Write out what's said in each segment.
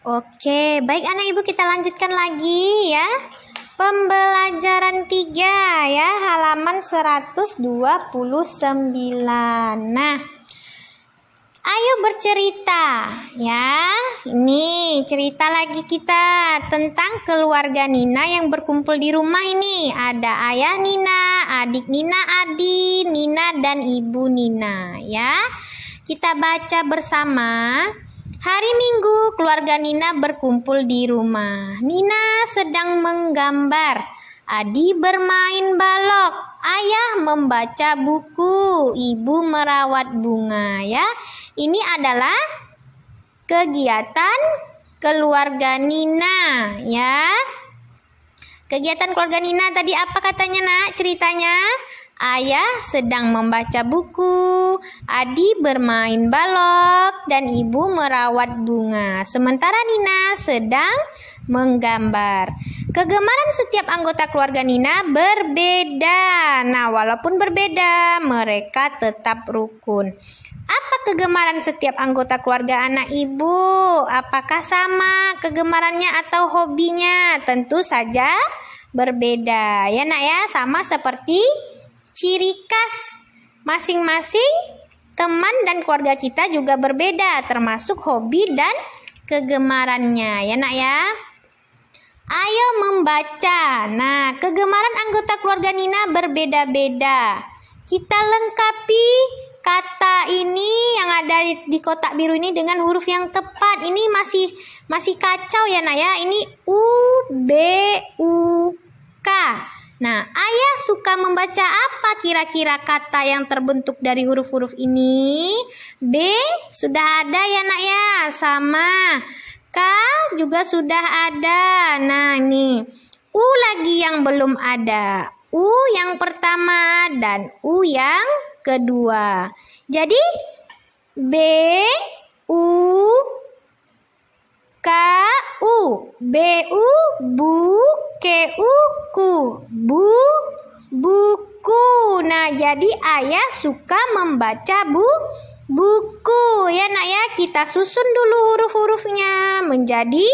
Oke, baik anak ibu, kita lanjutkan lagi ya. Pembelajaran 3 ya, halaman 129. Nah, ayo bercerita ya. Ini cerita lagi kita tentang keluarga Nina yang berkumpul di rumah ini. Ada ayah Nina, adik Nina Adi, Nina dan ibu Nina ya. Kita baca bersama. Hari Minggu, keluarga Nina berkumpul di rumah. Nina sedang menggambar. Adi bermain balok. Ayah membaca buku. Ibu merawat bunga ya. Ini adalah kegiatan keluarga Nina ya. Kegiatan keluarga Nina tadi apa katanya nak ceritanya? Ayah sedang membaca buku, Adi bermain balok, dan ibu merawat bunga. Sementara Nina sedang menggambar. Kegemaran setiap anggota keluarga Nina berbeda. Nah, walaupun berbeda, mereka tetap rukun. Apa kegemaran setiap anggota keluarga anak ibu? Apakah sama kegemarannya atau hobinya? Tentu saja berbeda. Ya nak ya, sama seperti ciri khas masing-masing teman dan keluarga kita juga berbeda, termasuk hobi dan kegemarannya. Ya nak ya. Ayo membaca. Nah, kegemaran anggota keluarga Nina berbeda-beda. Kita lengkapi kata ini yang ada di kotak biru ini dengan huruf yang tepat. Ini masih kacau ya nak ya. Ini U, B, U, K. Nah, ayah suka membaca apa kira-kira kata yang terbentuk dari huruf-huruf ini? B sudah ada ya nak ya, sama. K juga sudah ada. Nah, ini U lagi yang belum ada. U yang pertama dan U yang kedua. Jadi B, U, K, U. B, U, bu, K, U, ku. Bu, buku. Nah, jadi ayah suka membaca buku. Ya nak ya, kita susun dulu huruf-hurufnya menjadi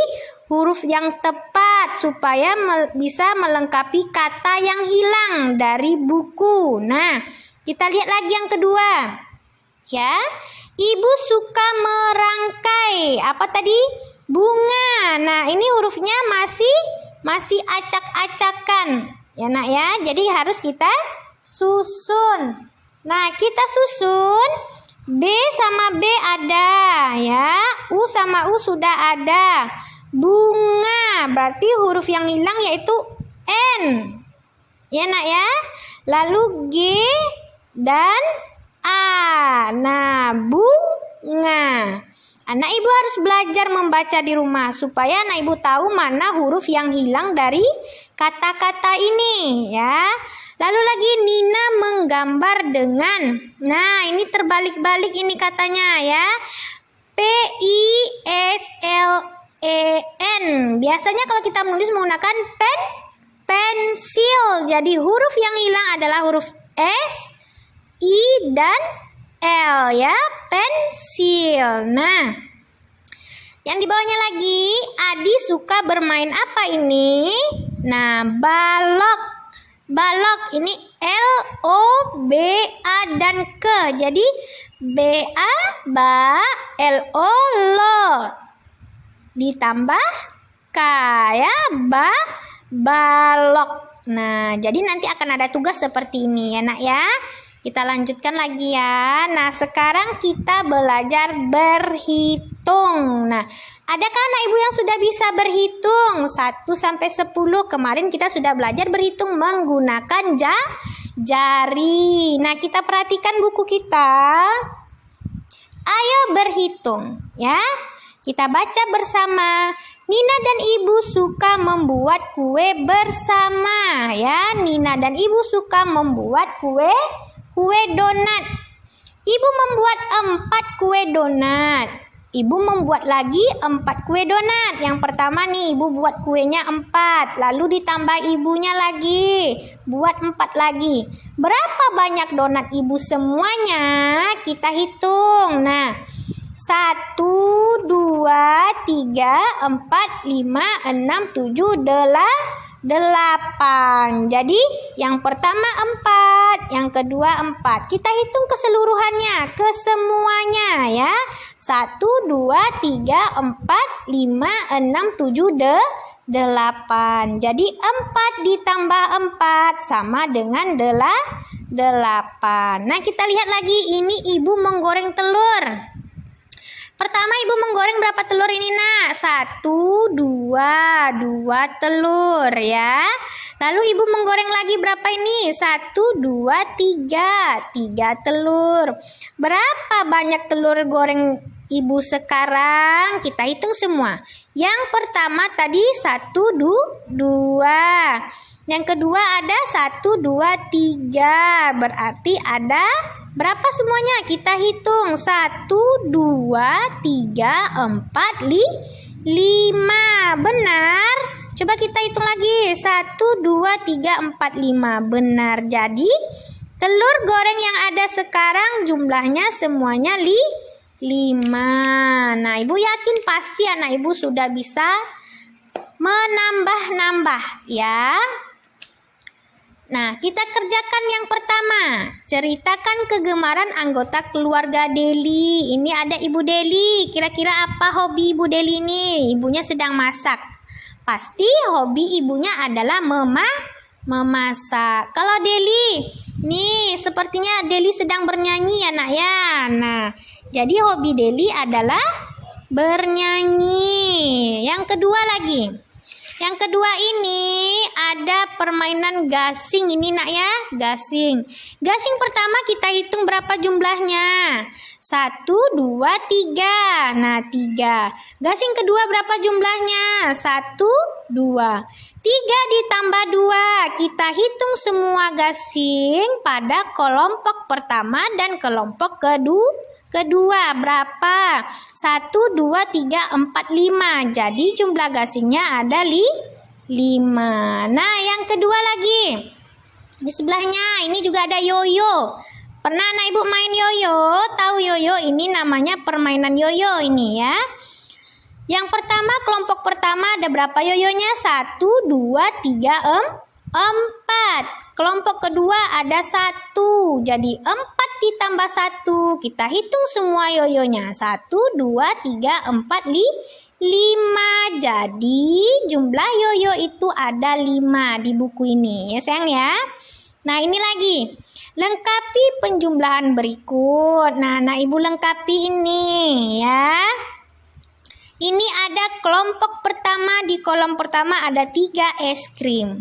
huruf yang tepat supaya bisa melengkapi kata yang hilang dari buku. Nah, kita lihat lagi yang kedua. Ya, ibu suka merangkai. Apa tadi? Bunga. Nah, ini hurufnya masih acak-acakan. Ya nak ya, jadi harus kita susun. Nah, kita susun. B sama B ada ya. U sama U sudah ada. Bunga berarti huruf yang hilang yaitu N. Ya nak ya. Lalu G dan A. Nah, bunga. Anak ibu harus belajar membaca di rumah supaya anak ibu tahu mana huruf yang hilang dari kata-kata ini ya. Lalu lagi Nina menggambar dengan, nah ini terbalik-balik ini katanya ya. P-I-S-L-E-N. Biasanya kalau kita menulis menggunakan pensil. Jadi huruf yang hilang adalah huruf S, I, dan L ya, pensil. Nah, yang di bawahnya lagi, Adi suka bermain apa ini? Nah, balok. Balok ini L-O-B-A dan K. Jadi B-A, ba, L-O, lo. Ditambah K ya, balok. Nah, jadi nanti akan ada tugas seperti ini ya nak ya. Kita lanjutkan lagi ya. Nah, sekarang kita belajar berhitung. Nah, adakah anak ibu yang sudah bisa berhitung? 1 sampai 10. Kemarin kita sudah belajar berhitung menggunakan jari. Nah, kita perhatikan buku kita. Ayo berhitung ya. Kita baca bersama. Nina dan ibu suka membuat kue bersama ya. Nina dan ibu suka membuat kue donat. Ibu membuat 4 kue donat. Ibu membuat lagi 4 kue donat. Yang pertama nih, ibu buat kuenya 4. Lalu ditambah ibunya lagi. Buat 4 lagi. Berapa banyak donat ibu semuanya? Kita hitung. Nah, 1, 2, 3, 4, 5, 6, 7, 8. Jadi yang pertama 4, yang kedua 4. Kita hitung keseluruhannya, kesemuanya ya. 1, 2, 3, 4, 5, 6, 7, 8. Jadi 4 ditambah 4 sama dengan 8. Nah, kita lihat lagi, ini ibu menggoreng telur. Pertama ibu menggoreng berapa telur ini nak? 1, 2 telur ya. Lalu ibu menggoreng lagi berapa ini? 1, 2, 3 telur. Berapa banyak telur goreng ibu sekarang? Kita hitung semua. Yang pertama tadi 1, 2. Yang kedua ada 1, 2, 3. Berarti ada berapa semuanya? Kita hitung. 1, 2, 3, 4, 5. Benar. Coba kita hitung lagi. 1, 2, 3, 4, 5. Benar. Jadi telur goreng yang ada sekarang jumlahnya semuanya 5. Nah, ibu yakin pasti anak ibu sudah bisa menambah-nambah ya. Nah, kita kerjakan yang pertama. Ceritakan kegemaran anggota keluarga Deli. Ini ada Ibu Deli. Kira-kira apa hobi Ibu Deli ini? Ibunya sedang masak. Pasti hobi ibunya adalah memasak. Kalau Deli, nih sepertinya Deli sedang bernyanyi ya nak ya. Nah, jadi hobi Deli adalah bernyanyi. Yang kedua lagi. Yang kedua ini ada permainan gasing ini nak ya, gasing. Gasing pertama kita hitung berapa jumlahnya. 1, 2, 3. Nah, 3. Gasing kedua berapa jumlahnya? 1, 2. 3 ditambah 2. Kita hitung semua gasing pada kelompok pertama dan kelompok kedua berapa? 1, 2, 3, 4, 5. Jadi jumlah gasingnya ada 5. Nah, yang kedua lagi. Di sebelahnya ini juga ada yoyo. Pernah anak ibu main yoyo? Tahu yoyo? Ini namanya permainan yoyo ini ya. Yang pertama, kelompok pertama ada berapa yoyonya? 1, 2, 3, 4. Kelompok kedua ada 1. Jadi 4 ditambah 1. Kita hitung semua yoyonya. 1, 2, 3, 4, 5. Jadi jumlah yoyo itu ada 5 di buku ini. Ya sayang ya. Nah, ini lagi. Lengkapi penjumlahan berikut. Nah, ibu lengkapi ini ya. Ini ada kelompok pertama, di kolom pertama ada 3 es krim.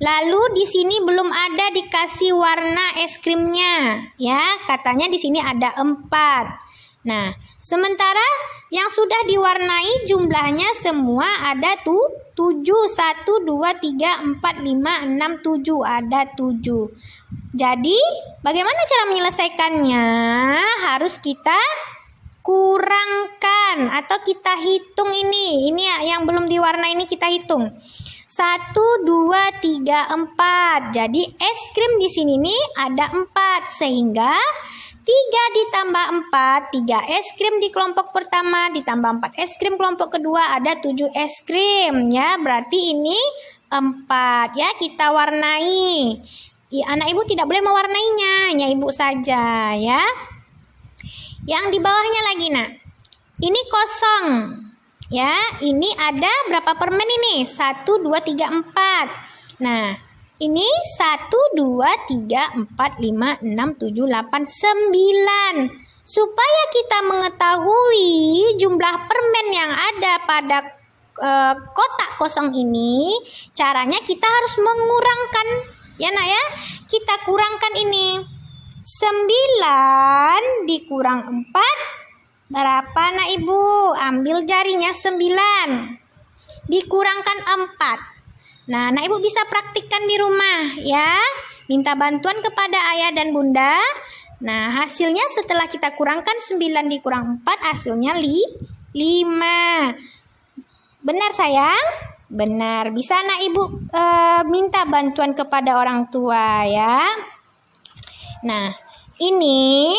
Lalu di sini belum ada dikasih warna es krimnya, ya. Katanya di sini ada 4. Nah, sementara yang sudah diwarnai jumlahnya semua ada 7. 1, 2, 3, 4, 5, 6, 7. Ada 7. Jadi, bagaimana cara menyelesaikannya? Harus kita kurangkan atau kita hitung ini. Ini yang belum diwarnai ini kita hitung. 1, 2, 3, 4. Jadi es krim di sini nih ada 4 sehingga 3 ditambah 4, 3 es krim di kelompok pertama ditambah 4 es krim kelompok kedua ada 7 es krim ya. Berarti ini 4 ya, kita warnai. Anak ibu tidak boleh mewarnainya, hanya ibu saja ya. Yang di bawahnya lagi nak. Ini kosong. Ya, ini ada berapa permen ini? 1, 2, 3, 4. Nah, ini 1, 2, 3, 4, 5, 6, 7, 8, 9. Supaya kita mengetahui jumlah permen yang ada pada kotak kosong ini, caranya kita harus mengurangkan. Ya nak ya, kita kurangkan ini. 9 dikurang 4 berapa nak ibu? Ambil jarinya 9 dikurangkan 4. Nah, nak ibu bisa praktikkan di rumah ya. Minta bantuan kepada ayah dan bunda. Nah, hasilnya setelah kita kurangkan 9 dikurang 4 hasilnya 5. Benar sayang? Benar. Bisa nak ibu minta bantuan kepada orang tua ya. Nah, ini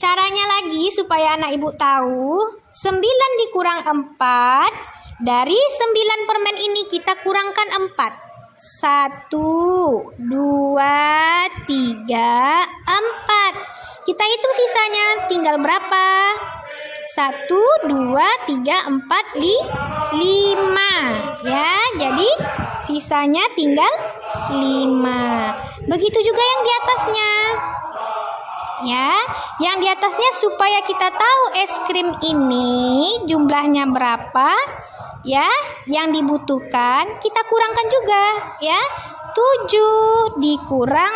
Caranya lagi supaya anak ibu tahu, 9 dikurang 4, dari 9 permen ini kita kurangkan 4. 1, 2, 3, 4. Kita hitung sisanya, tinggal berapa? 1, 2, 3, 4, 5. Ya, jadi sisanya tinggal 5. Begitu juga yang di atasnya. Ya, yang di atasnya supaya kita tahu es krim ini jumlahnya berapa, ya, yang dibutuhkan kita kurangkan juga, ya. 7 dikurang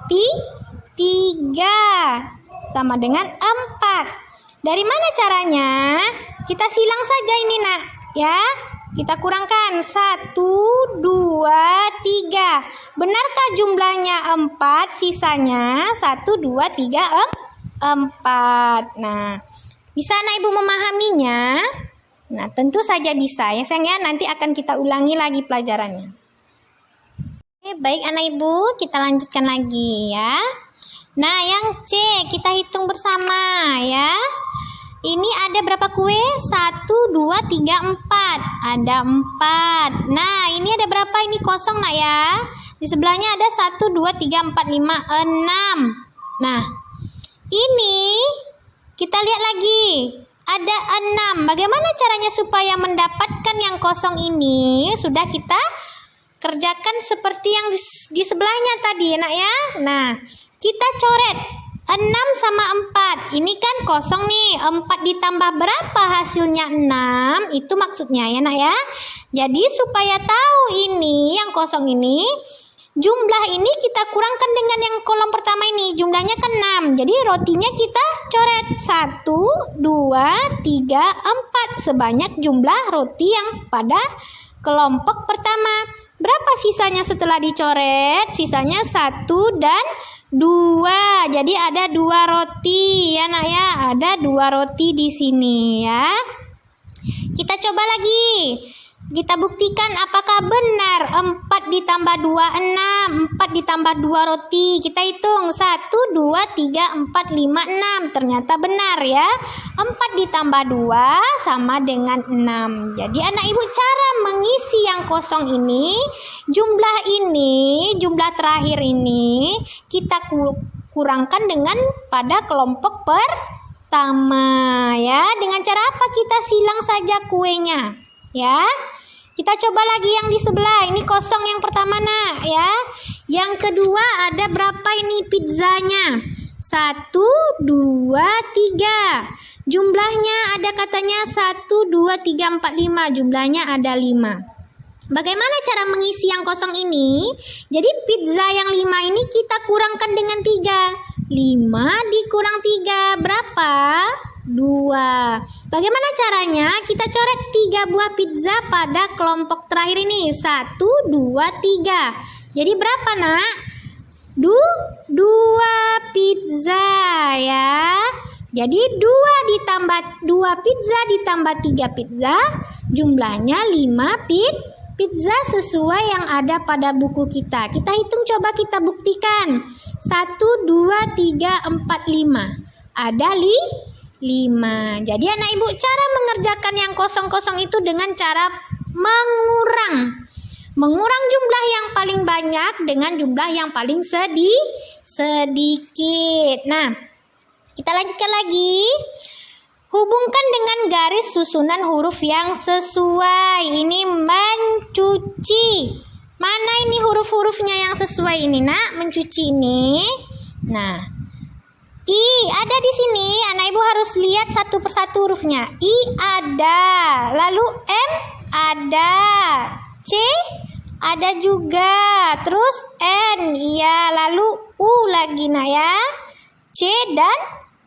3 sama dengan 4. Dari mana caranya? Kita silang saja ini, Nak, ya. Kita kurangkan 1, 2, 3. Benarkah jumlahnya 4? Sisanya 1, 2, 3, 4. Nah, bisa anak ibu memahaminya? Nah, tentu saja bisa ya sayang ya. Nanti akan kita ulangi lagi pelajarannya. Oke, baik anak ibu, kita lanjutkan lagi ya. Nah, yang C kita hitung bersama ya. Ini ada berapa kue? 1, 2, 3, 4. Ada 4. Nah, ini ada berapa? Ini kosong, Nak, ya. Di sebelahnya ada 1, 2, 3, 4, 5, 6. Nah, ini kita lihat lagi. Ada 6. Bagaimana caranya supaya mendapatkan yang kosong ini? Sudah kita kerjakan seperti yang di sebelahnya tadi, Nak, ya. Nah, kita coret 6 sama 4. Ini kan kosong nih. 4 ditambah berapa hasilnya? 6. Itu maksudnya ya, Nak, ya. Jadi supaya tahu ini yang kosong ini, jumlah ini kita kurangkan dengan yang kolom pertama ini. Jumlahnya kan 6. Jadi rotinya kita coret 1, 2, 3, 4. Sebanyak jumlah roti yang pada kelompok pertama. Berapa sisanya setelah dicoret? Sisanya 1 dan 2. Jadi ada 2 roti ya, Nak, ya. Ada 2 roti di sini ya. Kita coba lagi. Kita buktikan apakah benar 4 ditambah 2, 6. 4 ditambah 2 roti. Kita hitung 1, 2, 3, 4, 5, 6. Ternyata benar ya. 4 ditambah 2 sama dengan 6. Jadi anak ibu cara mengisi yang kosong ini, jumlah terakhir ini kita kurangkan dengan pada kelompok pertama ya. Dengan cara apa? Kita silang saja kuenya. Ya, kita coba lagi yang di sebelah. Ini kosong yang pertama, Nak, ya. Yang kedua ada berapa ini pizzanya? 1, 2, 3. Jumlahnya ada katanya 1, 2, 3, 4, 5. Jumlahnya ada 5. Bagaimana cara mengisi yang kosong ini? Jadi pizza yang 5 ini kita kurangkan dengan 3. 5 dikurang 3 berapa? 2. Bagaimana caranya? Kita coret 3 buah pizza pada kelompok terakhir ini. 1, 2, 3. Jadi berapa, Nak? 2 pizza ya. Jadi 2 pizza ditambah 3 pizza, jumlahnya 5 pizza sesuai yang ada pada buku kita. Kita hitung, coba kita buktikan. 1, 2, 3, 4, 5. Ada 5. Jadi anak ibu cara mengerjakan yang kosong-kosong itu dengan cara mengurang jumlah yang paling banyak dengan jumlah yang paling sedikit. Nah, kita lanjutkan lagi. Hubungkan dengan garis susunan huruf yang sesuai. Ini mencuci. Mana ini huruf-hurufnya yang sesuai ini, Nak? Mencuci ini. Nah, I ada di sini. Anak ibu harus lihat satu persatu hurufnya. I ada. Lalu M ada. C ada juga. Terus N. Iya. Lalu U lagi, Nak, ya. C dan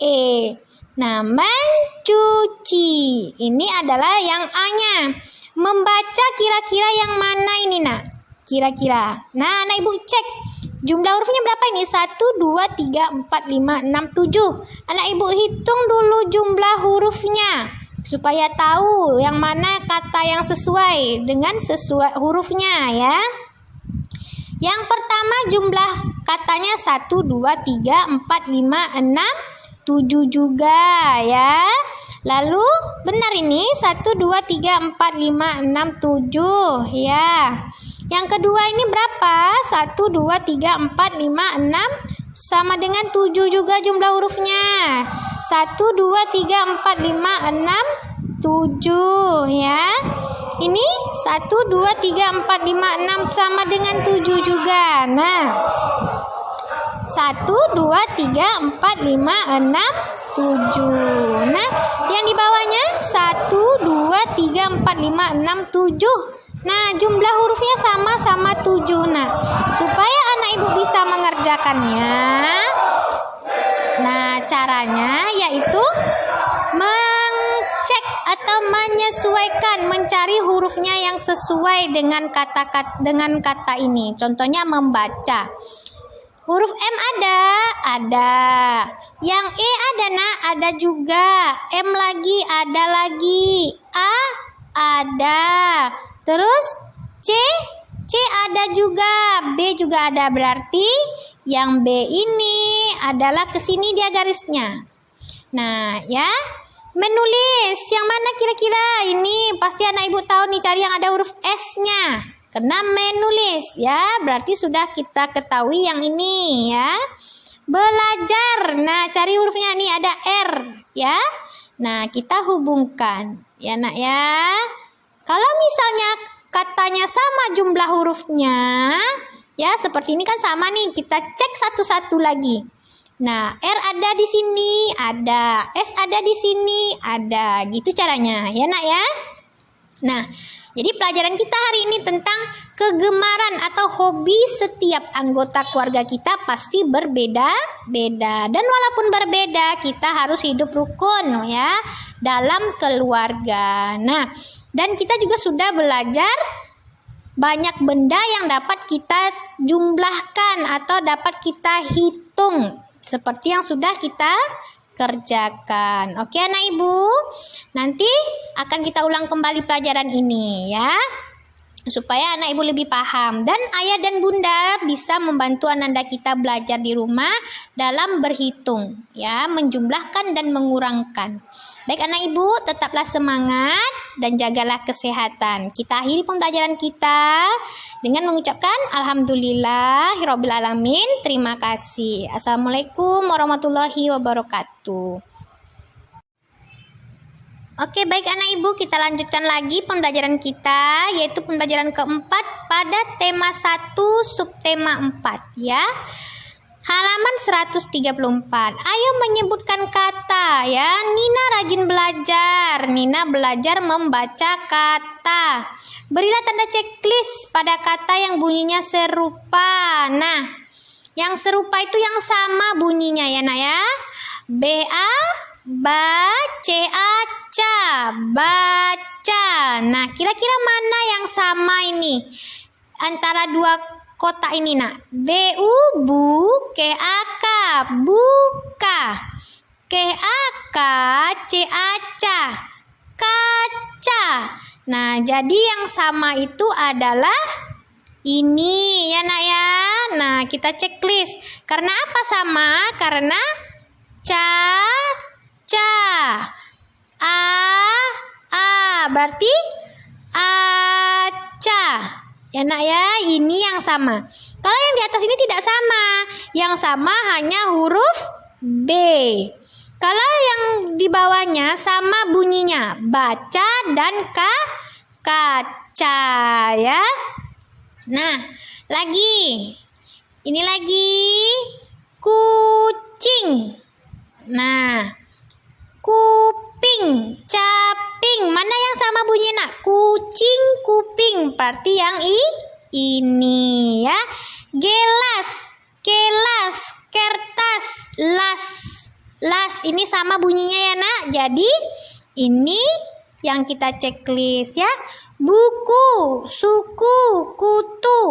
E. Nah, mencuci. Ini adalah yang A-nya. Membaca kira-kira yang mana ini, Nak? Kira-kira. Nah, anak ibu cek. Jumlah hurufnya berapa ini? 1, 2, 3, 4, 5, 6, 7. Anak ibu hitung dulu jumlah hurufnya. Supaya tahu yang mana kata yang sesuai dengan sesuai hurufnya ya. Yang pertama jumlah katanya 1, 2, 3, 4, 5, 6, 7 juga ya. Lalu benar ini 1, 2, 3, 4, 5, 6, 7 ya. Yang kedua ini berapa? 1, 2, 3, 4, 5, 6 sama dengan 7 juga jumlah hurufnya. 1, 2, 3, 4, 5, 6, 7 ya. Ini 1, 2, 3, 4, 5, 6 sama dengan 7 juga. Nah, 1, 2, 3, 4, 5, 6, 7. Nah, yang di bawahnya 1, 2, 3, 4, 5, 6, 7. Nah, jumlah hurufnya sama-sama 7. Nah, supaya anak ibu bisa mengerjakannya, nah caranya yaitu mengcek atau menyesuaikan, mencari hurufnya yang sesuai dengan kata ini. Contohnya membaca. Huruf M ada. Yang E ada nak, ada juga. M lagi, ada lagi. A ada. Terus C ada juga. B juga ada. Berarti yang B ini adalah ke sini dia garisnya. Nah, ya. Menulis yang mana kira-kira? Ini pasti anak ibu tahu nih, cari yang ada huruf S-nya. Karena menulis ya, berarti sudah kita ketahui yang ini ya. Belajar. Nah, cari hurufnya nih, ada R ya. Nah, kita hubungkan ya nak ya. Kalau misalnya katanya sama jumlah hurufnya ya, seperti ini kan sama nih, kita cek satu-satu lagi. Nah, R ada di sini, ada. S ada di sini, ada. Gitu caranya ya nak ya. Nah, jadi pelajaran kita hari ini tentang kegemaran atau hobi setiap anggota keluarga kita pasti berbeda-beda. Dan walaupun berbeda, kita harus hidup rukun ya dalam keluarga. Nah, dan kita juga sudah belajar banyak benda yang dapat kita jumlahkan atau dapat kita hitung. Seperti yang sudah kita kerjakan. Oke anak ibu, nanti akan kita ulang kembali pelajaran ini ya, supaya anak ibu lebih paham dan ayah dan bunda bisa membantu ananda kita belajar di rumah dalam berhitung ya, menjumlahkan dan mengurangkan. Baik anak ibu, tetaplah semangat dan jagalah kesehatan. Kita akhiri pembelajaran kita dengan mengucapkan alhamdulillahirabbil alamin. Terima kasih. Assalamualaikum warahmatullahi wabarakatuh. Oke, baik anak ibu, kita lanjutkan lagi pembelajaran kita, yaitu pembelajaran keempat pada tema 1 subtema 4 ya. Halaman 134. Ayo menyebutkan kata ya. Nina rajin belajar. Nina belajar membaca kata. Berilah tanda checklist pada kata yang bunyinya serupa. Nah, yang serupa itu yang sama bunyinya ya nak ya. B-A, ba-C-A-ca, baca. Nah, kira-kira mana yang sama ini antara dua kotak ini nak? B-U, bu, K-A-K, buka. K-A-K, C-A-ca, kaca. Nah, jadi yang sama itu adalah ini ya nak ya. Nah, kita checklist. Karena apa sama? Karena ca, a, berarti aca. Ya nak ya, ini yang sama. Kalau yang di atas ini tidak sama. Yang sama hanya huruf B. Kalau yang di bawahnya sama bunyinya, baca dan kaca ya. Nah, lagi. Ini lagi kucing. Nah, kuping, caping. Mana yang sama bunyi nak? Kucing, kuping. Berarti yang ini ya. Gelas, kelas, kertas, las. Las ini sama bunyinya ya nak. Jadi ini yang kita checklist ya. Buku, suku, kutu.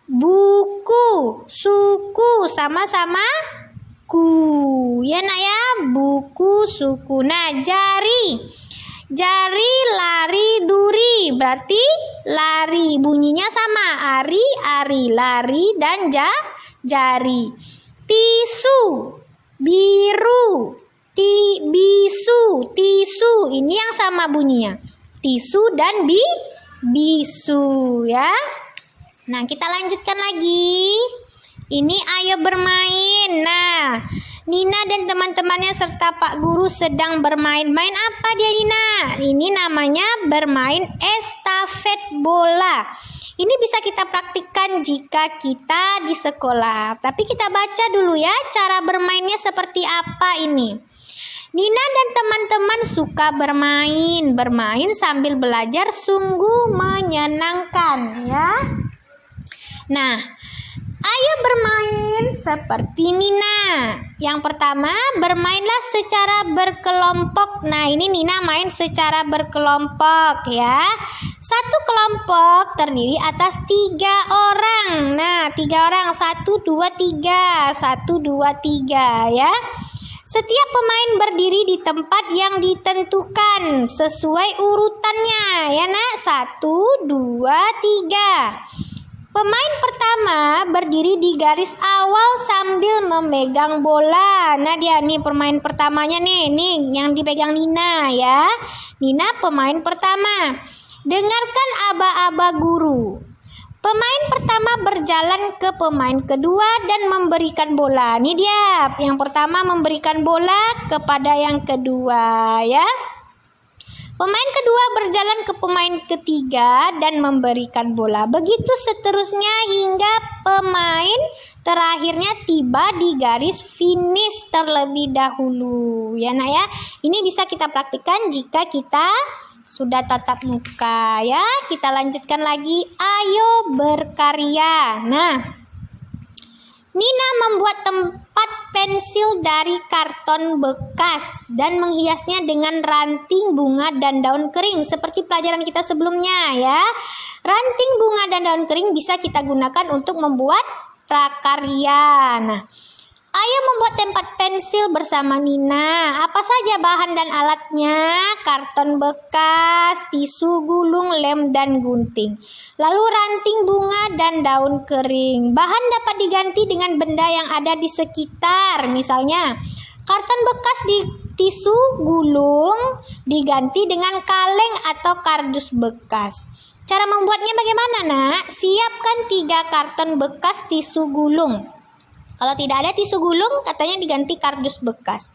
Buku, suku, sama-sama ku. Ya nak ya, buku, suku. Nah, jari. Jari, lari, duri. Berarti lari. Bunyinya sama. Ari, ari, lari, dan jari. Tisu, biru, bisu, tisu. Ini yang sama bunyinya. Tisu dan bisu ya. Nah, kita lanjutkan lagi. Ini ayo bermain. Nah, Nina dan teman-temannya serta Pak Guru sedang bermain. Main apa dia, Nina? Ini namanya bermain estafet bola. Ini bisa kita praktikkan jika kita di sekolah. Tapi kita baca dulu ya cara bermainnya seperti apa ini. Nina dan teman-teman suka bermain. Bermain sambil belajar sungguh menyenangkan ya. Nah, ayo bermain seperti Nina. Yang pertama, bermainlah secara berkelompok. Nah, ini Nina main secara berkelompok ya. Satu kelompok terdiri atas 3 orang. Nah, 3 orang. 1, 2, 3. 1, 2, 3 ya. Setiap pemain berdiri di tempat yang ditentukan sesuai urutannya ya nak. 1, 2, 3. Pemain pertama berdiri di garis awal sambil memegang bola. Nah, dia nih pemain pertamanya nih yang dipegang Nina ya. Nina pemain pertama. Dengarkan aba-aba guru. Pemain pertama berjalan ke pemain kedua dan memberikan bola. Ini dia, yang pertama memberikan bola kepada yang kedua ya. Pemain kedua berjalan ke pemain ketiga dan memberikan bola. Begitu seterusnya hingga pemain terakhirnya tiba di garis finish terlebih dahulu. Ya nak ya, ini bisa kita praktikkan jika kita sudah tatap muka ya. Kita lanjutkan lagi. Ayo berkarya. Nah, Nina membuat tempat pensil dari karton bekas dan menghiasnya dengan ranting bunga dan daun kering seperti pelajaran kita sebelumnya ya. Ranting bunga dan daun kering bisa kita gunakan untuk membuat prakarya. Nah, ayo membuat tempat pensil bersama Nina. Apa saja bahan dan alatnya? Karton bekas, tisu gulung, lem, dan gunting. Lalu ranting bunga dan daun kering. Bahan dapat diganti dengan benda yang ada di sekitar. Misalnya, karton bekas di tisu gulung diganti dengan kaleng atau kardus bekas. Cara membuatnya bagaimana, nak? Siapkan 3 karton bekas tisu gulung. Kalau tidak ada tisu gulung, katanya diganti kardus bekas.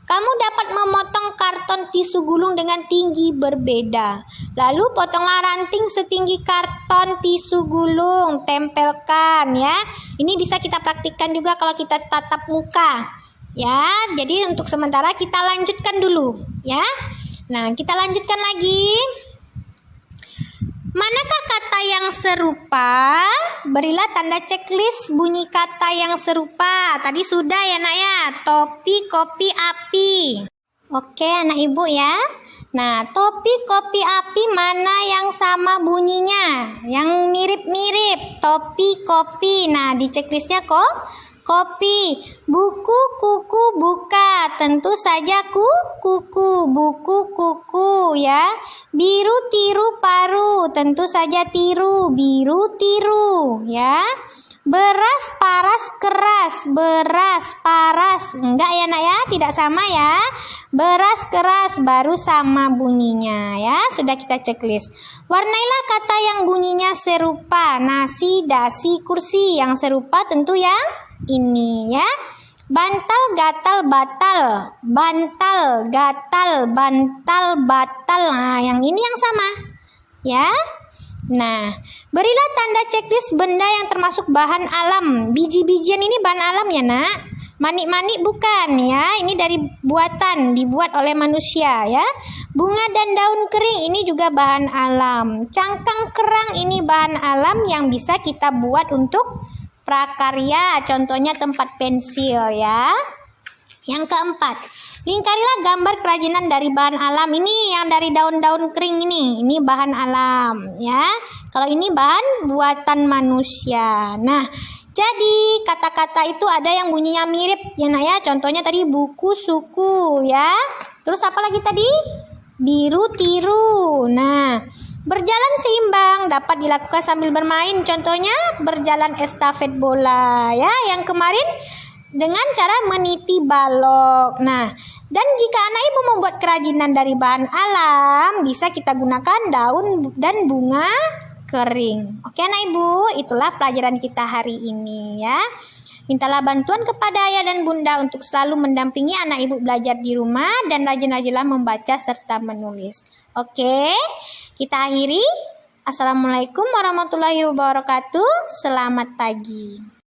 Kamu dapat memotong karton tisu gulung dengan tinggi berbeda. Lalu potonglah ranting setinggi karton tisu gulung, tempelkan ya. Ini bisa kita praktikkan juga kalau kita tatap muka. Ya, jadi untuk sementara kita lanjutkan dulu ya. Nah, kita lanjutkan lagi. Manakah kata yang serupa? Berilah tanda checklist bunyi kata yang serupa. Tadi sudah ya nak ya. Topi, kopi, api. Oke anak ibu ya. Nah, topi, kopi, api mana yang sama bunyinya? Yang mirip-mirip. Topi, kopi. Nah, di checklistnya kok kopi. Buku, kuku, buka. Tentu saja kuku. Buku, kuku ya. Biru, tiru, paru. Tentu saja tiru. Biru, tiru ya. Beras, paras, keras. Beras, paras. Enggak ya nak ya, tidak sama ya. Beras, keras baru sama bunyinya ya. Sudah kita checklist. Warnailah kata yang bunyinya serupa. Nasi, dasi, kursi. Yang serupa tentu yang ini ya. Bantal, gatal, batal. Bantal, gatal, bantal, batal. Nah, yang ini yang sama ya. Nah, berilah tanda checklist benda yang termasuk bahan alam. Biji-bijian ini bahan alam ya nak. Manik-manik bukan ya. Ini dari buatan, dibuat oleh manusia ya. Bunga dan daun kering ini juga bahan alam. Cangkang kerang ini bahan alam yang bisa kita buat untuk prakarya. Contohnya tempat pensil ya. Yang keempat, lingkarilah gambar kerajinan dari bahan alam. Ini yang dari daun-daun kering ini bahan alam ya. Kalau ini bahan buatan manusia. Nah, jadi kata-kata itu ada yang bunyinya mirip ya nak ya. Contohnya tadi buku, suku ya. Terus apa lagi tadi? Biru, tiru. Nah, berjalan seimbang dapat dilakukan sambil bermain. Contohnya berjalan estafet bola ya. Yang kemarin dengan cara meniti balok. Nah, dan jika anak ibu membuat kerajinan dari bahan alam, bisa kita gunakan daun dan bunga kering. Oke anak ibu, itulah pelajaran kita hari ini ya. Mintalah bantuan kepada ayah dan bunda untuk selalu mendampingi anak ibu belajar di rumah dan rajin-rajinlah membaca serta menulis. Oke, kita akhiri. Assalamualaikum warahmatullahi wabarakatuh. Selamat pagi.